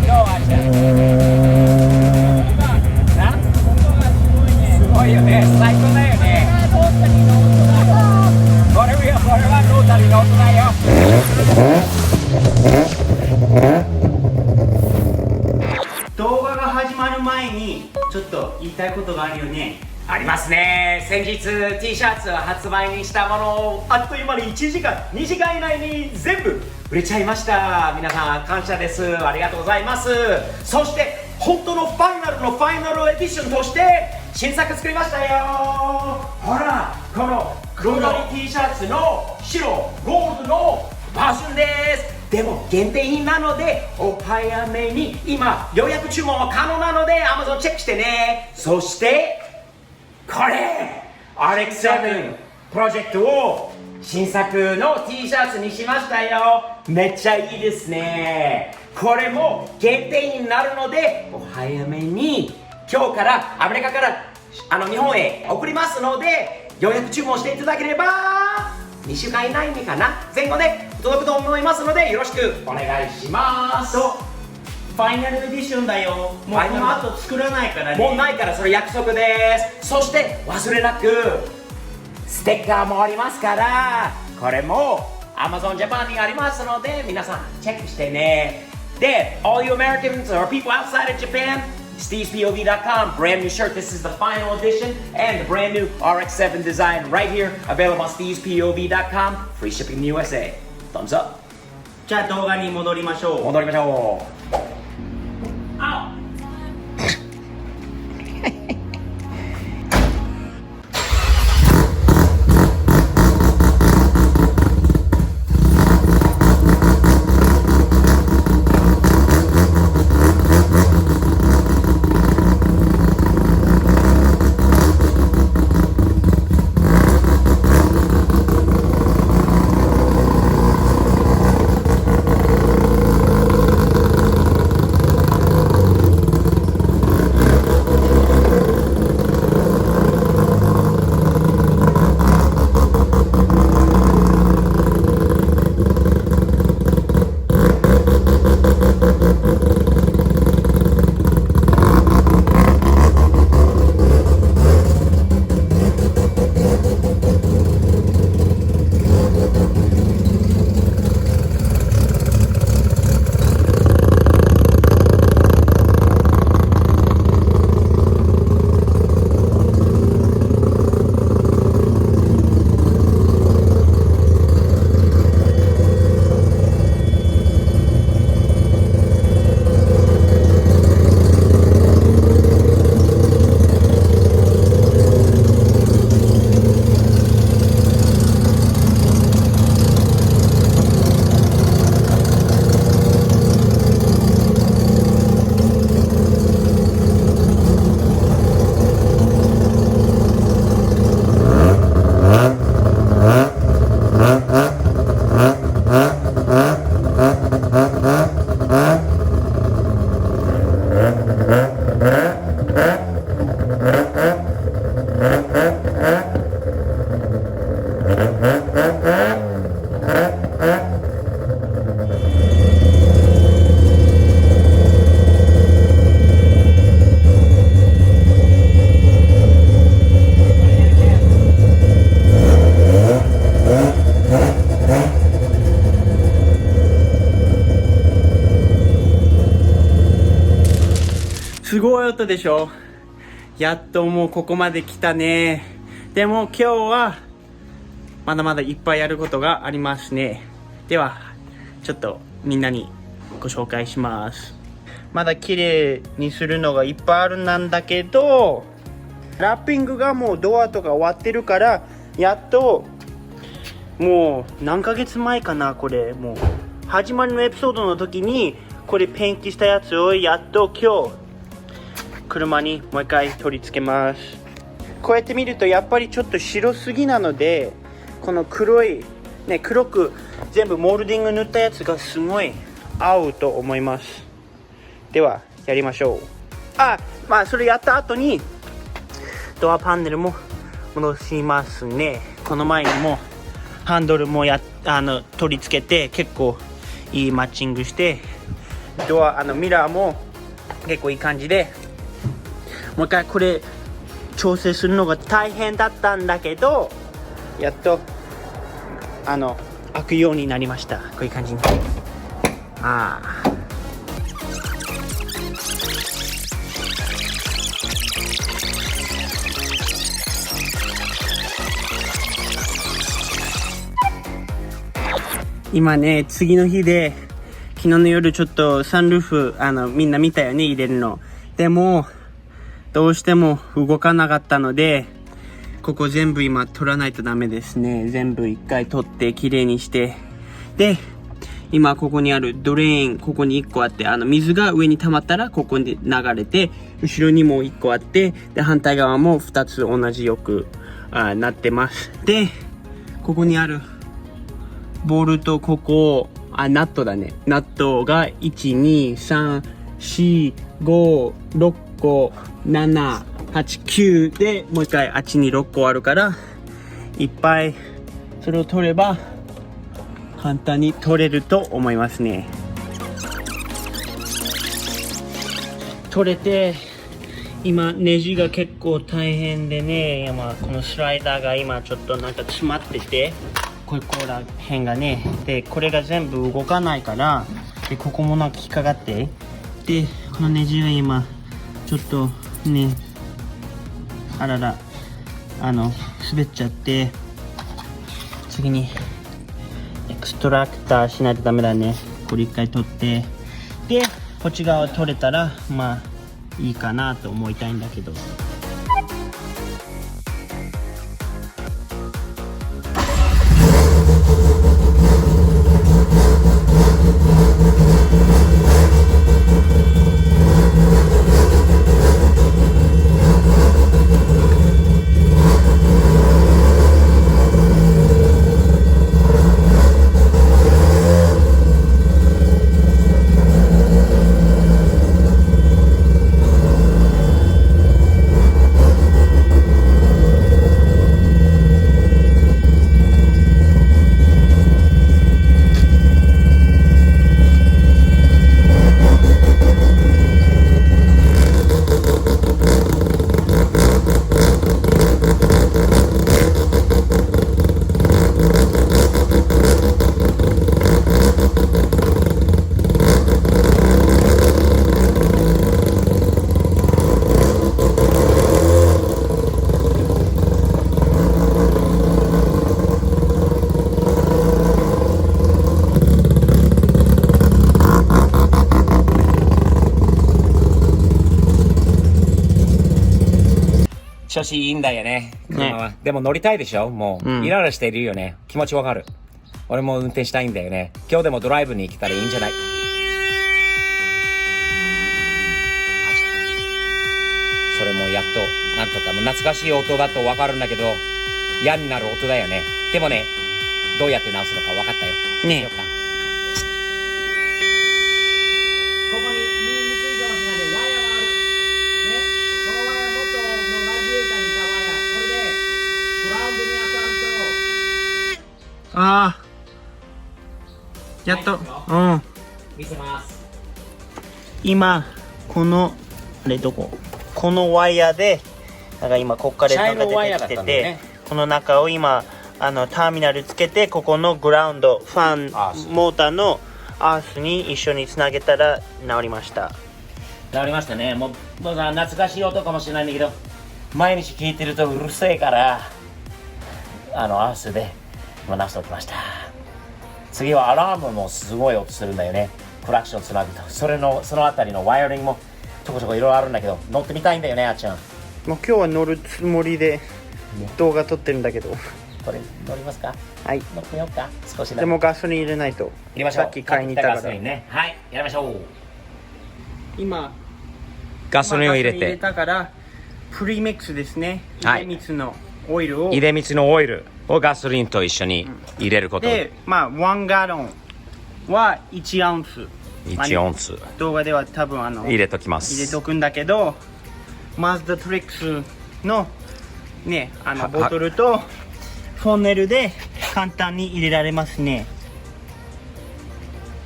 日はすごいよね、最高だよね。これはロータリーの音だよ。動画が始まる前にちょっと言いたいことがあるよね。ありますね。先日 T シャツを発売にしたものをあっという間に1時間2時間以内に全部売れちゃいました。皆さん感謝です。ありがとうございます。そして本当のファイナルのファイナルエディションとして新作作りましたよ。ほら、この黒い T シャツの白ゴールドのバージョンです。でも限定品なのでお早めに、今予約注文は可能なので Amazon チェックしてね。そしてこれ RX7 プロジェクトを新作の T シャツにしましたよ。めっちゃいいですね。これも限定品になるのでお早めに、今日からアメリカから日本へ送りますので予約注文していただければ2週間以内にかな、前後で届くと思いますのでよろしくお願いします。とファイナルエディションだよ。もうこの後作らないからね。もうないから、それ約束です。そして忘れなくステッカーもありますから、これも Amazon Japan にありますので皆さんチェックしてね。で、All you Americans or people outside of Japan, Steve'sPOV.com, brand new shirt. This is the final edition and the brand new RX7 design right here, available on Steve'sPOV.com. Free shipping in the USA. Thumbs up. じゃあ動画に戻りましょう。戻りましょう。すごい音でしょ。やっともうここまで来たね。でも今日はまだまだいっぱいやることがありますね。ではちょっとみんなにご紹介します。まだ綺麗にするのがいっぱいあるなんだけど、ラッピングがもうドアとか終わってるから、やっともう何ヶ月前かな、これもう始まりのエピソードの時にこれペンキしたやつをやっと今日車にもう一回取り付けます。こうやって見るとやっぱりちょっと白すぎなので、この黒いね、黒く全部モールディング塗ったやつがすごい合うと思います。ではやりましょう。まあそれやった後にドアパネルも戻しますね。この前にもハンドルも取り付けて結構いいマッチングして、ドアミラーも結構いい感じで、もう一回これ調整するのが大変だったんだけど、やっと開くようになりました。こういう感じに。今ね、次の日で、昨日の夜ちょっとサンルーフみんな見たよね、入れるの。でもどうしても動かなかったので、ここ全部今取らないとダメですね。全部一回取ってきれいにして、で今ここにあるドレーン、ここに1個あって、水が上に溜まったらここに流れて、後ろにも1個あって、で反対側も2つ同じよくなってます。でここにあるボルト、ここナットだね。ナットが1、2、3、4、5、6個、7、8、9で、もう一回あっちに6個あるから、いっぱいそれを取れば簡単に取れると思いますね。取れて、今ネジが結構大変でね、今このスライダーが今ちょっとなんか詰まってて、ここら辺がね、でこれが全部動かないから、でここもなんか引っかかって、でこのネジが今ちょっとね、あらら滑っちゃって、次にエクストラクターしないとダメだね。これ一回取って、でこっち側取れたらまあいいかなと思いたいんだけど。調子いいんだよね、車は。でも乗りたいでしょ、もう。イライラしてるよね。気持ちわかる。俺も運転したいんだよね。今日でもドライブに行けたらいいんじゃない？それもやっと、なんとか、もう懐かしい音だとわかるんだけど、嫌になる音だよね。でもね、どうやって直すのかわかったよ。ね。ここに見にくいかもしれないけど、ワイヤーがある。ね。このワイヤー元のラジエーターにいたワイヤー。これで、グラウンドに当たると、やっと、見せます。今このどこ、このワイヤーでなんか今こっからレッドが出てきてて、ね、この中を今ターミナルつけて、ここのグラウンド、ファンモーターのアースに一緒につなげたら治りました。治りましたね。もう懐かしい音かもしれないんだけど、毎日聞いてるとうるせえからアースで今直しておきました。次はアラームもすごい音するんだよね。クラクションつなぐと、そのあたりのワイヤリングもちょこちょこいろいろあるんだけど、乗ってみたいんだよね、あっちゃん。もう今日は乗るつもりで動画撮ってるんだけど、これ乗りますか？はい、乗ってみようか。少しだけ。でもガソリン入れないと。入れましょう。さっき買いに行ったから。ガソリンね。はい、やりましょう。今ガソリンを入れて、入れたからプリミックスですね。はい、入れ光のオイルを、入れ光のオイルをガソリンと一緒に入れること、で1ガロンは1アウンス、1オンス動画では多分入れときます。入れとくんだけど、マズダトリックスのね、ボトルとフォネルで簡単に入れられますね。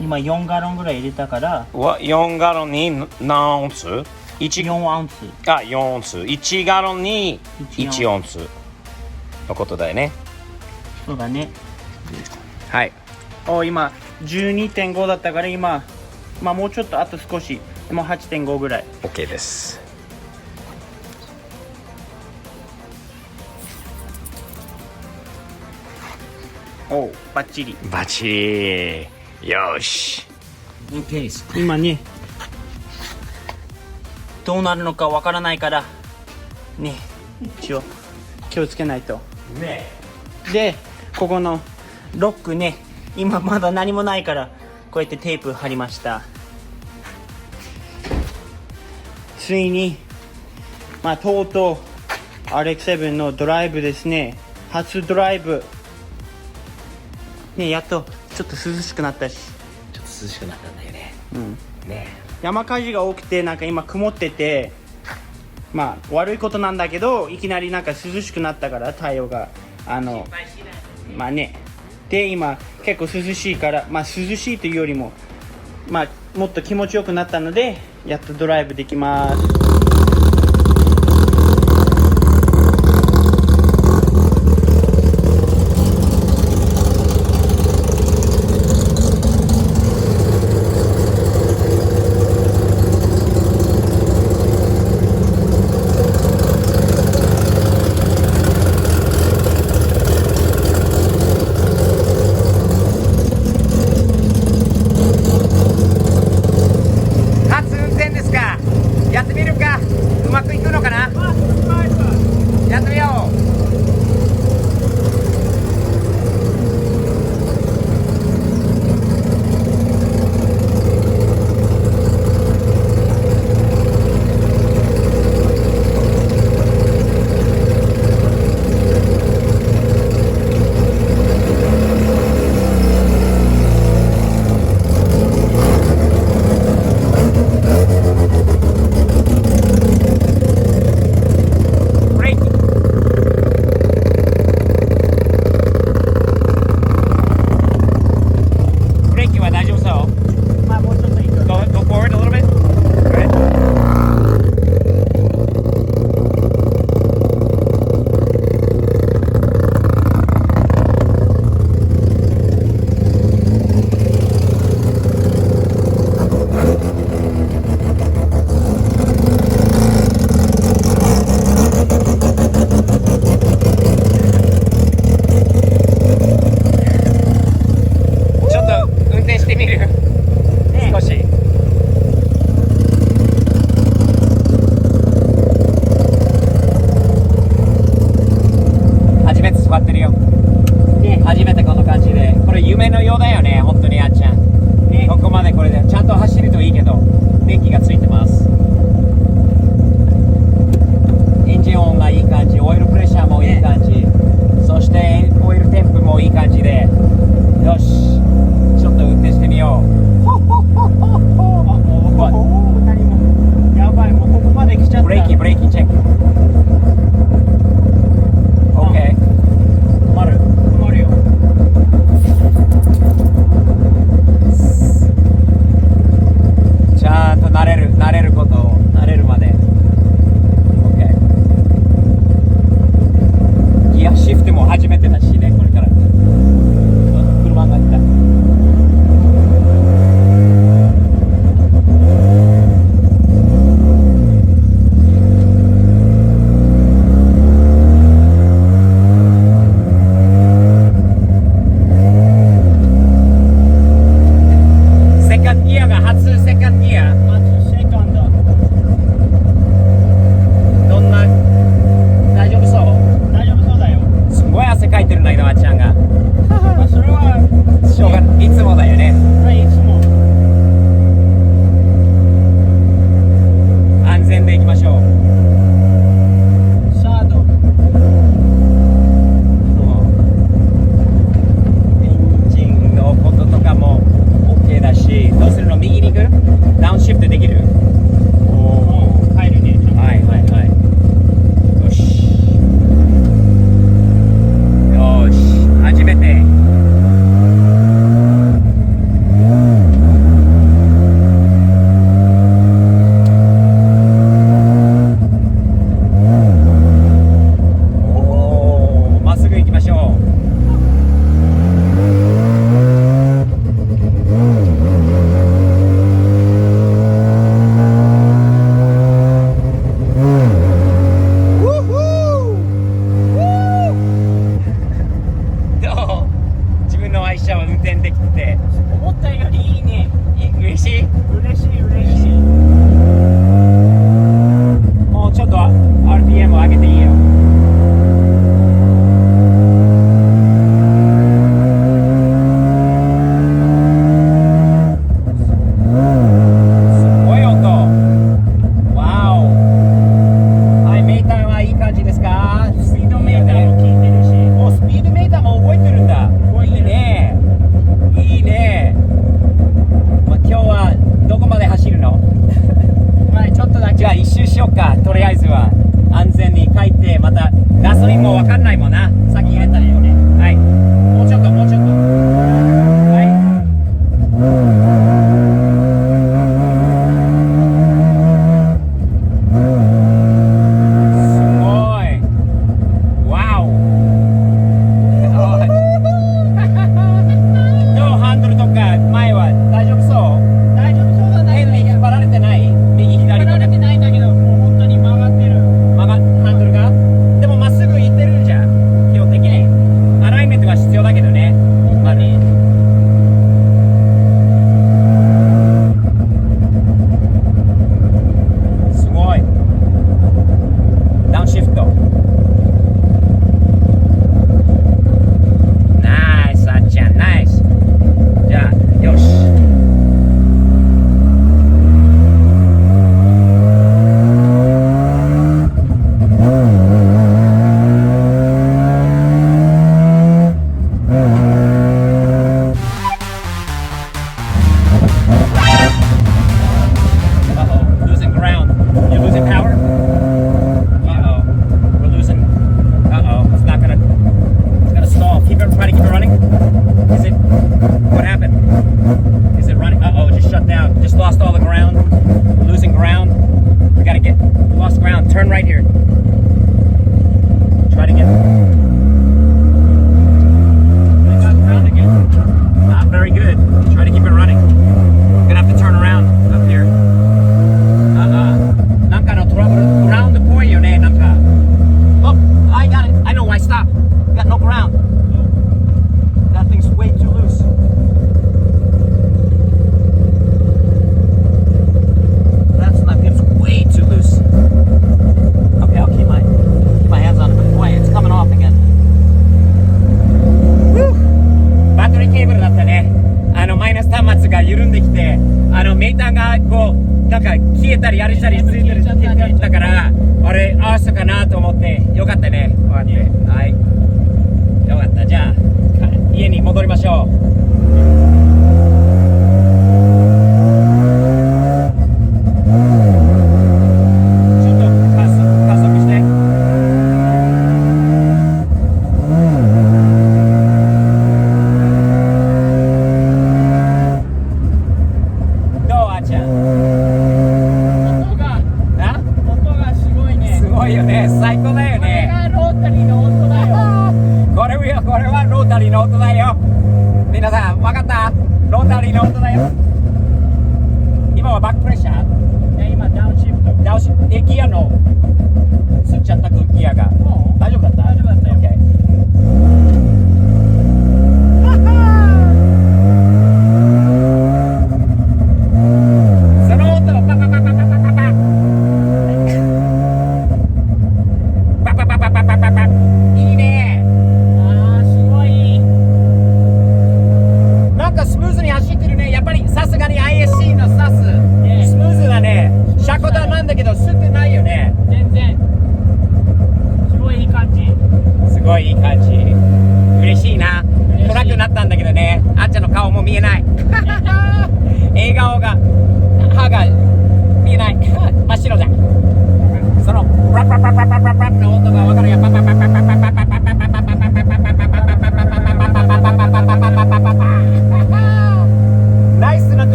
今4ガロンぐらい入れたから4ガロンに何オンス 4オンス。あ、4オンス。1ガロンに1 1オンスのことだよね。そうだね。はい。今 12.5 だったから今、まあもうちょっとあと少し、もう 8.5 ぐらい。 OK です。バッチリ。バッチリ。よし。今ねどうなるのかわからないからね、一応気をつけないとね。で、ここのロックね、今まだ何もないからこうやってテープ貼りました。ついにとうとう RX7 のドライブですね。初ドライブね、やっとちょっと涼しくなったし、ちょっと涼しくなったんだよね。ね。山火事が多くて今曇ってて、悪いことなんだけど、いきなり涼しくなったから太陽がで今結構涼しいから、涼しいというよりももっと気持ちよくなったので、やっとドライブできます。初運転ですか。やってみるか。うまくいくのかな。やってみよう。もうちょっといいか。 Go forward a little bit. Good. ちょっと運転してみる。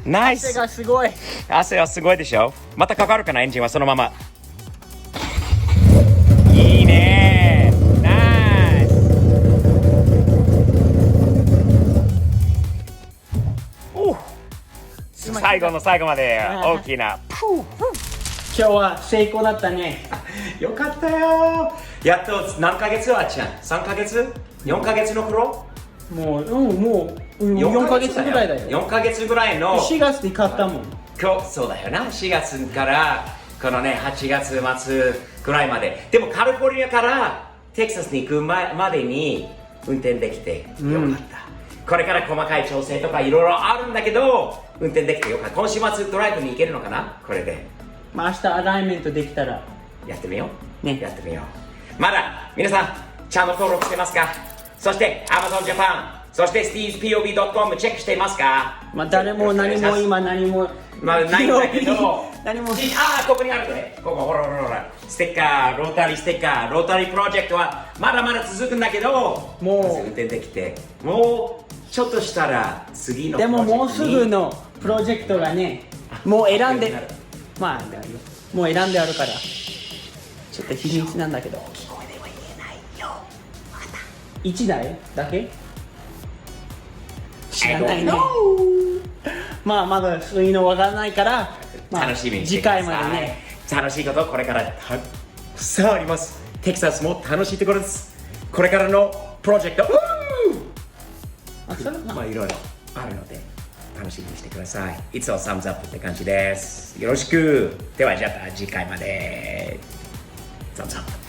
ナイス。手がすごい。汗はすごいでしょ。またかかるかな、エンジンはそのまま。いいね。ナイス。お最後の最後まで大きな。今日は成功だったね。よかったよ。やっと何ヶ月はあっちゃん ?3 ヶ月 ?4 ヶ月の頃もう4ヶ月ぐらいだよ。 4ヶ月ぐらいの4月に買ったもん。今日そうだよな。4月からこのね8月末ぐらいまで。でもカリフォルニアからテキサスに行くまでに運転できてよかった、これから細かい調整とかいろいろあるんだけど運転できてよかった。今週末ドライブに行けるのかな、これで。まあ明日アライメントできたらやってみようね。やってみよう。まだ皆さんチャンネル登録してますか？そして Amazon Japan、 そして Steve'sPOV.com チェックしていますか？まあ誰も何も今何もまあないんだけど何もここにあるね。ここほらほらほら、ステッカー、ロータリーステッカー、ロータリープロジェクトはまだまだ続くんだけど、もうまず運転できて、もうちょっとしたら次のプでロジェクトにももうすぐのプロジェクトがね、もう選んで、まあもう選んであるからちょっと秘密なんだけど、聞こえでは言えないよ。1台だけ知らないね。まあまだそういうのわからないから、まあ、楽しみにして次ください。回までね。楽しいことこれからたくさんあります。テキサスも楽しいところです。これからのプロジェクトあ、それまあいろいろあるので楽しみにしてください。いつもサムズアップって感じです。よろしく。ではじゃあ次回まで。サムズアップ。